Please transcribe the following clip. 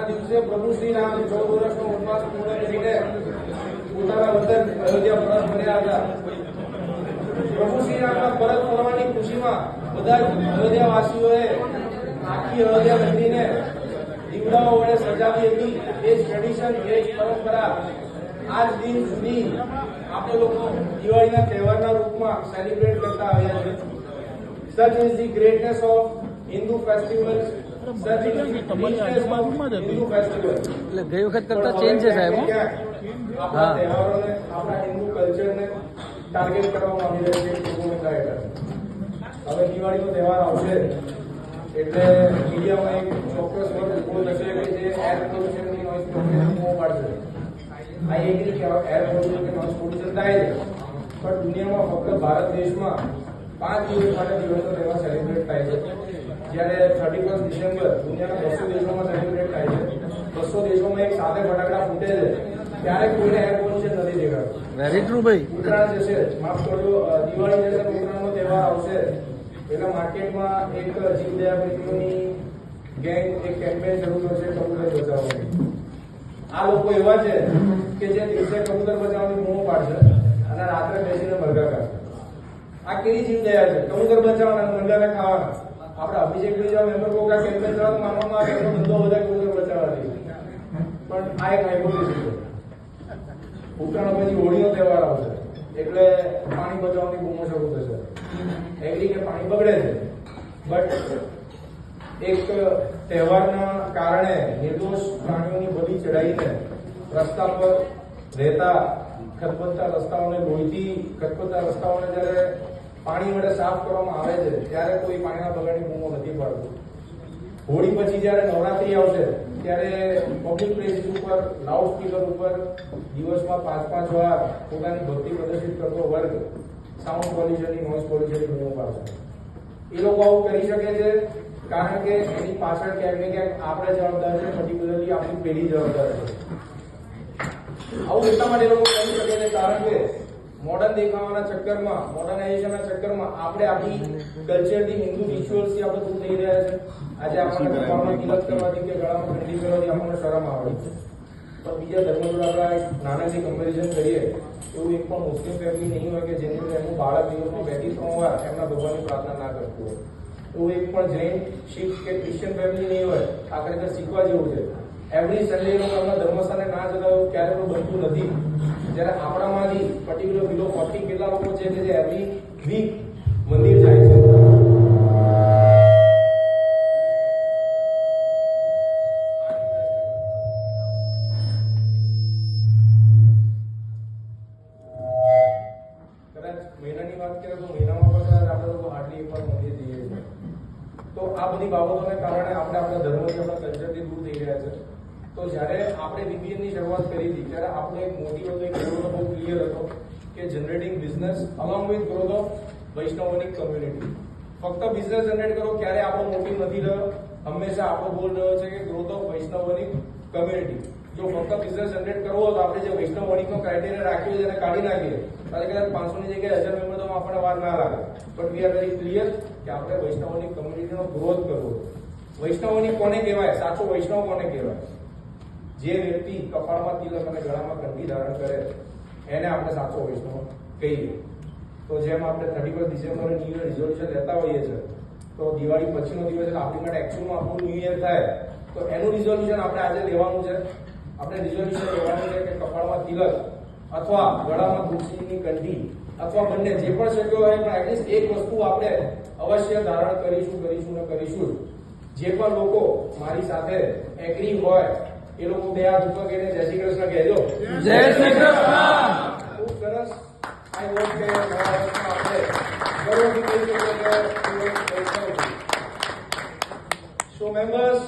ના દિવસે પ્રભુ શ્રી રામ 14 વર્ષનો વનવાસ પૂર્ણ કરીને પોતાના વતન અયોધ્યા પરત ફર્યા હતા. પ્રભુ શ્રી રામના પરત ફરવાની ખુશીમાં બધા જ અયોધ્યાવાસીઓએ આખી અયોધ્યા નગરીને દીવડાઓ વડે સજાવી હતી. એ જ ટ્રેડિશન, એ જ પરંપરા આજ દિન સુધી આપણે લોકો દિવાળીના તહેવારના રૂપમાં સેલિબ્રેટ કરતા આવ્યા છે. Such is the greatness of Hindu festivals. Such is the richness of Hindu festivals. એટલે ગઈ વખત કરતા ચેન્જ છે સાહેબ. આપણા તહેવારોને, આપણા હિન્દુ કલ્ચરને ટાર્ગેટ કરવામાં આવી રહ્યું છે લોકોના હેઠળ. હવે દિવાળીનો તહેવાર આવશે એટલે મીડિયામાં એક ચોક્કસ વર્ગ ઉભો થશે કે જે એર પોલ્યુશનની નોઇઝ પોલ્યુશન બહુ પાડશે. આ એગ્રી કે એર પોલ્યુશન કે નોઇઝ પોલ્યુશન થાય છે, પણ દુનિયામાં ફક્ત ભારત દેશમાં 5 દિવસ માટે દિવસનો તહેવાર સેલિબ્રેટ થાય છે. જ્યારે 31 ડિસેમ્બર દુનિયાના 200 દેશોમાં સેલિબ્રેટ થાય છે. 200 દેશોમાં એક સાથે ફટાકડા ફૂટે છે, ત્યારે કોઈને એર પોલ્યુશન નથી દેખાતું. વેરી ટ્રુ ભાઈ. ઉત્તરાયણ જશે, માફ કરજો, દિવાળી જશે, ઉત્તરાયણનો તહેવાર આવશે એટલે માર્કેટમાં એક જીવદયા પ્રેમીઓની ગેંગ એક કેમ્પેન શરૂ કરશે કબૂતર બચાવવાની. આ લોકો એવા છે કે જે દિવસે કબૂતર બચાવવાની બૂમો પાડશે અને રાત્રે બેસીને મરઘા કાઢશે. આ કેવી જીવદયા છે? કબૂતર બચાવવાના, મરઘાને ખાવાના. આપણે અભિષેક બીજા મેમ્બર કોકા કેમ્પેન ચલાવ માનવામાં આવે એનો ધંધો બધા કબૂતર બચાવવાથી, પણ આ એક હાઇપોથેસિસ છે. ઉત્તરાયણ પછી હોળીનો તહેવાર આવશે એટલે પાણી બચાવવાની બૂમો શરૂ થશે. એગ્રી કે પાણી બગડે છે, બટ એક તહેવારના કારણે નિર્દોષ પ્રાણીઓની બલી ચડાવીને રસ્તા પર રહેતા ખતબતતા રસ્તાઓને લોહીથી ખતબતતા રસ્તાઓને જ્યારે પાણી વડે સાફ કરવામાં આવે છે ત્યારે કોઈ પાણીના બગાડની બૂમો નથી પાડતું. હોળી પછી જ્યારે નવરાત્રી આવશે ત્યારે પબ્લિક પ્લેસીસ ઉપર લાઉડ સ્પીકર ઉપર દિવસમાં 5-5 વાર પોતાની ભક્તિ પ્રદર્શિત કરતો વર્ગ સાઉન્ડ પોલ્યુશનની, નોઇઝ પોલ્યુશનની બૂમો પાડશે. એ લોકો આવું કરી શકે છે કારણ કે એની પાછળ ક્યાંક ને ક્યાંક આપણે જવાબદાર છે, પર્ટિક્યુલરલી આપણી પેઢી જવાબદાર છે. આવું એટલા માટે લોકો કરી શકે છે કારણ કે મોડર્ન દેખાવાના ચક્કરમાં, મોડર્નાઇઝેશનના ચક્કરમાં આપણે આપણી કલ્ચરથી, હિન્દુ રિચ્યુઅલ્સથી આપણે દૂર થઈ રહ્યા છે. આજે આપણને કપાળમાં તિલક કરવાથી કે ગળામાં કંઠી કરવાથી આપણને શરમ આવે છે, પણ બીજા ધર્મ જોડે આપણે નાનાથી કમ્પેરિઝન કરીએ એવું એક પણ મુસ્લિમ ફેમિલી નહીં હોય કે જેની અંદર એનું બાળક દિવસમાં 2 થી 3 વાર એમના ભગવાનની પ્રાર્થના ના કરતું હોય. એવું એક પણ જૈન, શીખ કે ક્રિશ્ચિયન ફેમિલી નહીં હોય. આ ખરેખર શીખવા જેવું છે. એવરી સન્ડે લોકો એમના ધર્મસ્થાને ના જતા હોય ક્યારે પણ બનતું નથી. જ્યારે આપણામાંથી પર્ટિક્યુલર બિલો 40 કેટલા લોકો છે કે જે એવરી વીક મંદિર જાય છે. મહિનાની વાત કરીએ તો મહિનામાં પણ કદાચ આપણે લોકો હાર્ડલી એકવાર મંદિર જઈએ છીએ. તો આ બધી બાબતોને કારણે આપણે આપણા ધર્મથી, આપણા કલ્ચરથી દૂર થઈ રહ્યા છે. તો જ્યારે આપણે વીપીએનની શરૂઆત કરી હતી ત્યારે આપણો એક મોટી હતો, એક ગોલ બહુ ક્લિયર હતો કે generating business along with growth of વૈષ્ણવનિક કમ્યુનિટી. ફક્ત બિઝનેસ જનરેટ કરો ક્યારે આપણો મોટિવ નથી રહ્યો. હંમેશા આપણો ગોલ રહ્યો છે કે ગ્રોથ ઓફ વૈષ્ણવનિક કમ્યુનિટી. જો ફક્ત બિઝનેસ જનરેટ કરવો હોય તો આપણે જે વૈષ્ણવનિકનો ક્રાઇટેરિયા રાખ્યો છે એને કાઢી નાખીએ ત્યારે કદાચ 500 ની જગ્યાએ 1000 મેમ્બર તો આપણને વાર ના લાગે. But we are very clear કે આપણે વૈષ્ણવનિક કમ્યુનિટીનો ગ્રોથ કરવો. વૈષ્ણવનિક કોને કહેવાય? સાચો વૈષ્ણવ કોને કહેવાય? જે વ્યક્તિ કપાળમાં તિલક અને ગળામાં કંઠી ધારણ કરે એને આપણે સાચો વૈષ્ણવ કહીએ. તો જેમ આપણે 31 ડિસેમ્બરે ન્યૂ યર રિઝોલ્યુશન લેતા હોઈએ છીએ, તો દિવાળી પછીનો દિવસ એટલે આપણી માટે એકચ્યુઅલમાં આપણું ન્યૂ યર થાય તો એનું રિઝોલ્યુશન આપણે આજે લેવાનું છે. આપણે રિઝોલ્યુશન લેવાનું છે કે કપાળમાં તિલક અથવા ગળામાં તુલસીની કંઠી અથવા બંને જે પણ શક્ય હોય પણ એટલીસ્ટ એક વસ્તુ આપણે અવશ્ય ધારણ કરીશું ને કરીશું. જે પણ લોકો મારી સાથે એગ્રી હોય એ લોકો 2 હાથ ઉપર કહીને જય શ્રી કૃષ્ણ કહેજો. જય શ્રી કૃષ્ણ. ખૂબ સરસ. આઈ હોપ કે આપણે ગૌરવથી કહી શકીએ કે સો મેમ્બર્સ